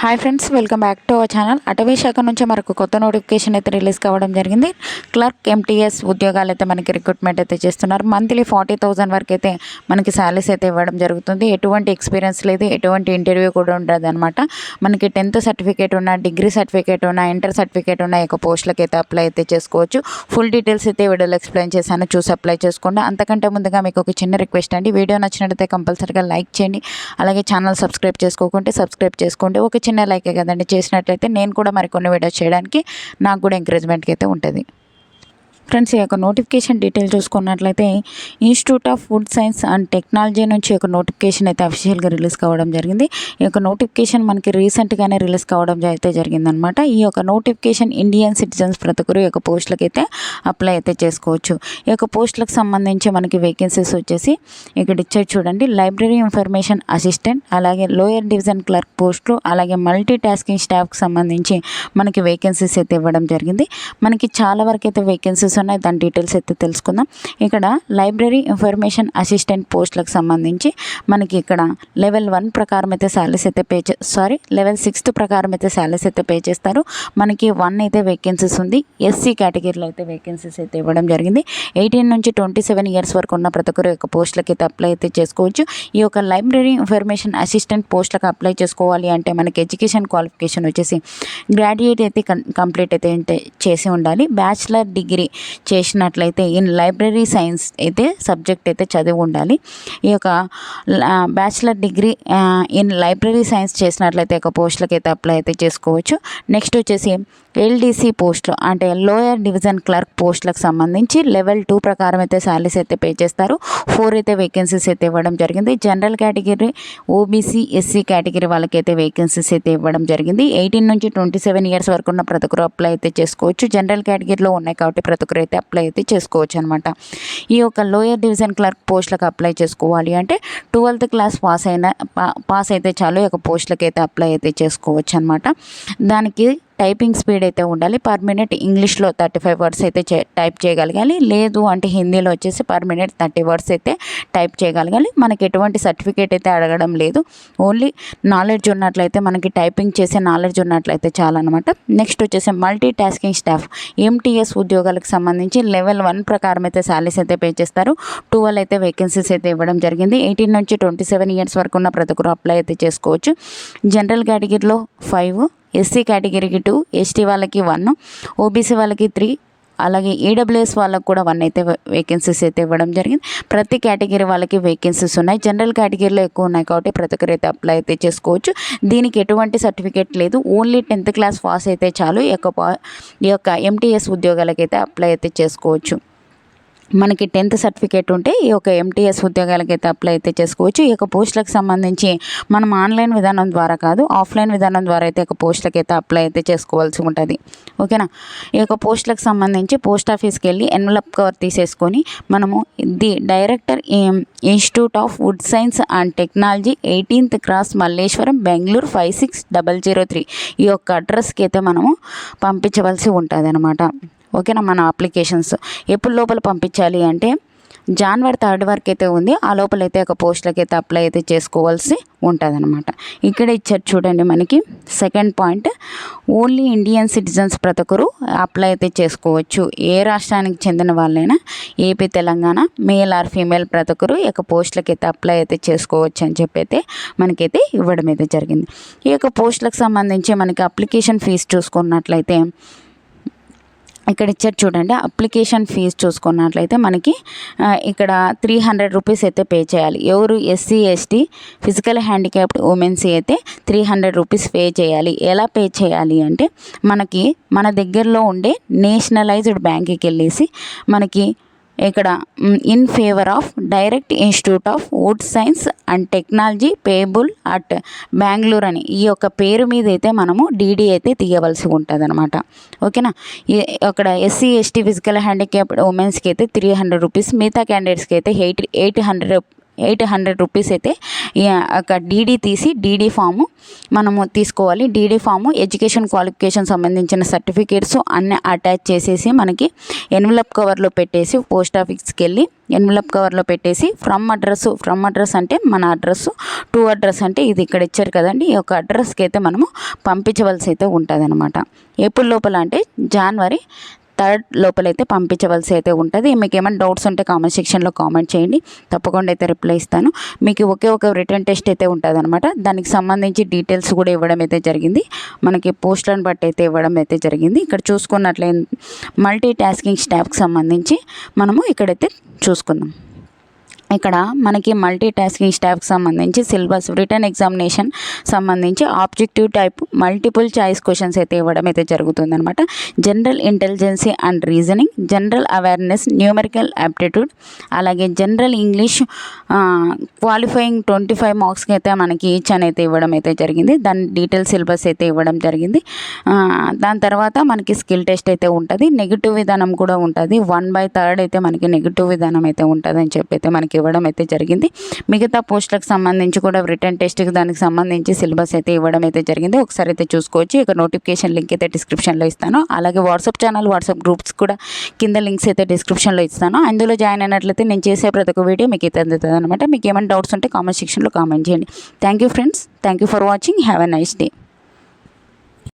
Hi friends, welcome back to our channel. అటవీ శాఖ నుంచి మనకు కొత్త నోటిఫికేషన్ అయితే రిలీజ్ కావడం జరిగింది. క్లర్క్ ఎంటీఎస్ ఉద్యోగాలు అయితే మనకి రిక్రూట్మెంట్ అయితే చేస్తున్నారు. మంత్లీ 40,000 వరకు అయితే మనకి శాలరీస్ అయితే ఇవ్వడం జరుగుతుంది. ఎటువంటి ఎక్స్పీరియన్స్ లేదు, ఎటువంటి ఇంటర్వ్యూ కూడా ఉండదు అనమాట. మనకి 10th సర్టిఫికేట్ ఉన్న, డిగ్రీ సర్టిఫికేట్ ఉన్న, ఇంటర్ సర్టిఫికేట్ ఉన్న యొక్క పోస్టులకి అయితే అప్లై అయితే చేసుకోవచ్చు. ఫుల్ డీటెయిల్స్ అయితే వీడియోలో ఎక్స్ప్లెయిన్ చేశాను, చూసి అప్లై చేసుకోండి. అంతకంటే ముందుగా మీకు ఒక చిన్న రిక్వెస్ట్ అండి, వీడియో నచ్చినట్లయితే కంపల్సరీగా లైక్ చేయండి. అలాగే ఛానల్ సబ్స్క్రైబ్ చేసుకోకుంటే సబ్స్క్రైబ్ చేసుకోండి. ఒక చిన్న లైకే కదండి, చేసినట్లయితే నేను కూడా మరికొన్ని వీడియోస్ చేయడానికి నాకు కూడా ఎంకరేజ్మెంట్కి అయితే ఉంటుంది. ఫ్రెండ్స్, ఈ యొక్క నోటిఫికేషన్ డీటెయిల్ చూసుకున్నట్లయితే institute of food science and technology నుంచి ఒక నోటిఫికేషన్ అయితే అఫీషియల్గా రిలీజ్ కావడం జరిగింది. ఈ యొక్క నోటిఫికేషన్ మనకి రీసెంట్గానే రిలీజ్ కావడం అయితే జరిగిందనమాట. ఈ యొక్క నోటిఫికేషన్ ఇండియన్ సిటిజన్స్ ప్రతి ఒక్కరు ఈ యొక్క పోస్టులకి అయితే అప్లై అయితే చేసుకోవచ్చు. ఈ యొక్క పోస్టులకు సంబంధించి మనకి వేకెన్సీస్ వచ్చేసి ఇక్కడ ఇచ్చేది చూడండి. లైబ్రరీ ఇన్ఫర్మేషన్ అసిస్టెంట్, అలాగే లోయర్ డివిజన్ క్లర్క్ పోస్టులు, అలాగే మల్టీ టాస్కింగ్ స్టాఫ్కి సంబంధించి మనకి వేకెన్సీస్ అయితే ఇవ్వడం జరిగింది. మనకి చాలా వరకు అయితే వేకెన్సీస్ ఉన్నాయి, దాని డీటెయిల్స్ అయితే తెలుసుకుందాం. ఇక్కడ లైబ్రరీ ఇన్ఫర్మేషన్ అసిస్టెంట్ పోస్టులకు సంబంధించి మనకి ఇక్కడ లెవెల్ 1 ప్రకారం అయితే శాలరీస్ అయితే లెవెల్ 6 ప్రకారం అయితే శాలరీస్ అయితే పే చేస్తారు. మనకి 1 అయితే వేకెన్సీస్ ఉంది. ఎస్సీ కేటగిరీలో అయితే వేకెన్సీస్ అయితే ఇవ్వడం జరిగింది. 18 నుంచి 27 ఇయర్స్ వరకు ఉన్న ప్రతి ఒక్కరు యొక్క పోస్టులకి అయితే అప్లై అయితే చేసుకోవచ్చు. ఈ యొక్క లైబ్రరీ ఇన్ఫర్మేషన్ అసిస్టెంట్ పోస్టులకు అప్లై చేసుకోవాలి అంటే మనకి ఎడ్యుకేషన్ క్వాలిఫికేషన్ వచ్చేసి గ్రాడ్యుయేట్ అయితే కంప్లీట్ అయితే చేసి ఉండాలి. బ్యాచిలర్ డిగ్రీ చేసినట్లయితే ఇన్ లైబ్రరీ సైన్స్ అయితే సబ్జెక్ట్ అయితే చదివి ఉండాలి. ఈ యొక్క bachelor degree in library science చేసినట్లయితే ఒక పోస్టులకి అయితే అప్లై అయితే చేసుకోవచ్చు. నెక్స్ట్ వచ్చేసి ఎల్డీసీ పోస్టులు అంటే లోయర్ డివిజన్ క్లర్క్ పోస్టులకు సంబంధించి లెవెల్ 2 ప్రకారం అయితే శాలరీస్ అయితే పే చేస్తారు. 4 అయితే వేకెన్సీస్ అయితే ఇవ్వడం జరిగింది. General category, OBC, SC category వాళ్ళకైతే వేకెన్సీస్ అయితే ఇవ్వడం జరిగింది. 18 నుంచి 27 ఇయర్స్ వరకు ఉన్న ప్రతి ఒక్కరు అప్లై అయితే చేసుకోవచ్చు. జనరల్ కేటగిరీలో ఉన్నాయి కాబట్టి ప్రతి ఒక్కరు అయితే అప్లై అయితే చేసుకోవచ్చు అనమాట. ఈ యొక్క లోయర్ డివిజన్ క్లర్క్ పోస్టులకు అప్లై చేసుకోవాలి అంటే 12th క్లాస్ పాస్ అయితే చాలు ఈ యొక్క పోస్టులకి అయితే అప్లై అయితే చేసుకోవచ్చు అనమాట. దానికి టైపింగ్ స్పీడ్ అయితే ఉండాలి. పర్ మినిట్ ఇంగ్లీష్లో 35 వర్డ్స్ అయితే టైప్ చేయగలగాలి. లేదు అంటే హిందీలో వచ్చేసి పర్ మినిట్ 30 వర్డ్స్ అయితే టైప్ చేయగలగాలి. మనకి ఎటువంటి సర్టిఫికేట్ అయితే అడగడం లేదు. ఓన్లీ నాలెడ్జ్ ఉన్నట్లయితే, మనకి టైపింగ్ చేసే నాలెడ్జ్ ఉన్నట్లయితే చాలన్నమాట. నెక్స్ట్ వచ్చేసి మల్టీ టాస్కింగ్ స్టాఫ్ ఎంటీఎస్ ఉద్యోగాలకు సంబంధించి లెవెల్ 1 ప్రకారం అయితే శాలరీస్ అయితే పే చేస్తారు. 12 అయితే వేకెన్సీస్ అయితే ఇవ్వడం జరిగింది. 18 నుంచి 27 ఇయర్స్ వరకు ఉన్న ప్రతి ఒక్కరు అప్లై అయితే చేసుకోవచ్చు. జనరల్ కేటగిరీలో 5, ఎస్సీ కేటగిరీకి 2, ఎస్టీ వాళ్ళకి 1, ఓబీసీ వాళ్ళకి 3, అలాగే ఈడబ్ల్యూఎస్ వాళ్ళకి కూడా 1 అయితే వేకెన్సీస్ అయితే ఇవ్వడం జరిగింది. ప్రతి కేటగిరీ వాళ్ళకి వేకెన్సీస్ ఉన్నాయి. జనరల్ కేటగిరీలో ఎక్కువ ఉన్నాయి కాబట్టి ప్రతి ఒక్కరు అయితే అప్లై అయితే చేసుకోవచ్చు. దీనికి ఎటువంటి సర్టిఫికేట్ లేదు. ఓన్లీ 10th క్లాస్ పాస్ అయితే చాలు ఈ యొక్క ఎంటీఎస్ ఉద్యోగాలకైతే అప్లై అయితే చేసుకోవచ్చు. మనకి 10th సర్టిఫికేట్ ఉంటే ఈ యొక్క ఎంటీఎస్ ఉద్యోగాలకైతే అప్లై అయితే చేసుకోవచ్చు. ఈ యొక్క పోస్టులకు సంబంధించి మనం ఆన్లైన్ విధానం ద్వారా కాదు, ఆఫ్లైన్ విధానం ద్వారా అయితే ఒక పోస్టులకి అయితే అప్లై అయితే చేసుకోవాల్సి ఉంటుంది. ఓకేనా. ఈ యొక్క పోస్టులకు సంబంధించి పోస్ట్ ఆఫీస్కి వెళ్ళి ఎన్వలప్ కవర్ తీసేసుకొని మనము the director institute of food science and technology 18th cross Malleswaram, Bengaluru 56003 ఈ యొక్క అడ్రస్కి అయితే మనము పంపించవలసి ఉంటుంది అనమాట. ఓకేనా. మన అప్లికేషన్స్ ఎప్పుడు లోపల పంపించాలి అంటే January 3 వరకు అయితే ఉంది. ఆ లోపల అయితే ఒక పోస్టులకి అయితే అప్లై అయితే చేసుకోవాల్సి ఉంటుంది అనమాట. ఇక్కడ ఇచ్చారు చూడండి, మనకి second point, only Indian citizens ప్రతి ఒక్కరు అప్లై అయితే చేసుకోవచ్చు. ఏ రాష్ట్రానికి చెందిన వాళ్ళైనా, AP, Telangana, male or female ప్రతి ఒక్కరు ఈ యొక్క పోస్టులకి అయితే అప్లై అయితే చేసుకోవచ్చు అని చెప్పి అయితే మనకైతే ఇవ్వడం అయితే జరిగింది. ఈ యొక్క పోస్టులకు సంబంధించి మనకి అప్లికేషన్ ఫీజు చూసుకున్నట్లయితే ఇక్కడ ఇచ్చారు చూడండి. అప్లికేషన్ ఫీజు చూసుకున్నట్లయితే మనకి ఇక్కడ 300 రూపీస్ అయితే పే చేయాలి. ఎవరు SC, ST, physical handicapped women's అయితే 300 రూపీస్ పే చేయాలి. ఎలా పే చేయాలి అంటే మనకి మన దగ్గరలో ఉండే నేషనలైజ్డ్ బ్యాంక్కి వెళ్ళేసి మనకి ఇక్కడ in favour of direct institute of would science and technology payable at Bengaluru అని ఈ యొక్క పేరు మీద అయితే మనము డీడీ అయితే తీయవలసి ఉంటుంది అనమాట. ఓకేనా. అక్కడ ఎస్సీ, ఎస్టీ, ఫిజికల్ హ్యాండిక్యాప్డ్ ఉమెన్స్కి అయితే 300 రూపీస్, మిగతా క్యాండిడేట్స్కి అయితే 800 800 రూపీస్ అయితే ఒక డీడీ తీసి డీడీ ఫాము మనము తీసుకోవాలి. డీడీ ఫాము ఎడ్యుకేషన్ క్వాలిఫికేషన్ సంబంధించిన సర్టిఫికేట్స్ అన్నీ అటాచ్ చేసేసి మనకి ఎన్వలప్ కవర్లో పెట్టేసి పోస్ట్ ఆఫీస్కి వెళ్ళి ఎన్వలప్ కవర్లో పెట్టేసి ఫ్రమ్ అడ్రస్ అంటే మన అడ్రస్, టు అడ్రస్ అంటే ఇది ఇక్కడ ఇచ్చారు కదండి, ఈ యొక్క అడ్రస్కి అయితే మనము పంపించవలసి అయితే ఉంటుంది అనమాట. ఎప్పుడు లోపల అంటే January 3 లోపలైతే పంపించవలసి అయితే ఉంటుంది. మీకు ఏమైనా డౌట్స్ ఉంటే కామెంట్ సెక్షన్లో కామెంట్ చేయండి, తప్పకుండా అయితే రిప్లై ఇస్తాను. మీకు ఒకే ఒక రిటర్న్ టెస్ట్ అయితే ఉంటుంది అనమాట. దానికి సంబంధించి డీటెయిల్స్ కూడా ఇవ్వడం అయితే జరిగింది, మనకి పోస్టులను బట్టి అయితే ఇవ్వడం అయితే జరిగింది. ఇక్కడ చూసుకున్నట్లే మల్టీ టాస్కింగ్ స్టాఫ్కి సంబంధించి మనము ఇక్కడైతే చూసుకుందాం. ఇక్కడ మనకి మల్టీ టాస్కింగ్ స్టాఫ్కి సంబంధించి సిలబస్, రిటర్న్ ఎగ్జామినేషన్ సంబంధించి objective type multiple choice questions అయితే ఇవ్వడం అయితే జరుగుతుందన్నమాట. General ఇంటెలిజెన్సీ and reasoning, general awareness, numerical aptitude, అలాగే జనరల్ ఇంగ్లీష్ క్వాలిఫైయింగ్ 25 మార్క్స్కి అయితే మనకి ఈచ్ అని అయితే ఇవ్వడం అయితే జరిగింది. దాని డీటెయిల్ సిలబస్ అయితే ఇవ్వడం జరిగింది. దాని తర్వాత మనకి స్కిల్ టెస్ట్ అయితే ఉంటుంది, నెగిటివ్ విధానం కూడా ఉంటుంది. 1/3 అయితే మనకి నెగిటివ్ విధానం అయితే ఉంటుంది అని చెప్పి అయితే మనకి ఇవ్వడం అయితే జరిగింది. మిగతా పోస్టులకు సంబంధించి కూడా రిటర్న్ టెస్ట్కి దానికి సంబంధించి సిలబస్ అయితే ఇవ్వడం అయితే జరిగింది. ఒకసారి అయితే చూసుకోవచ్చు. ఇక నోటిఫికేషన్ లింక్ అయితే డిస్క్రిప్షన్లో ఇస్తాను. అలాగే వాట్సాప్ ఛానల్, వాట్సాప్ గ్రూప్స్ కూడా కింద లింక్స్ అయితే డిస్క్రిప్షన్లో ఇస్తాను. అందులో జాయిన్ అయినట్లయితే నేను చేసే ప్రతి ఒక్క వీడియో మీకు అయితే అందుతుంది అనమాట. మీకు ఏమైనా డౌట్స్ ఉంటే కామెంట్ సెక్షన్లో కామెంట్ చేయండి. Thank you friends, thank you for watching. Have a nice day.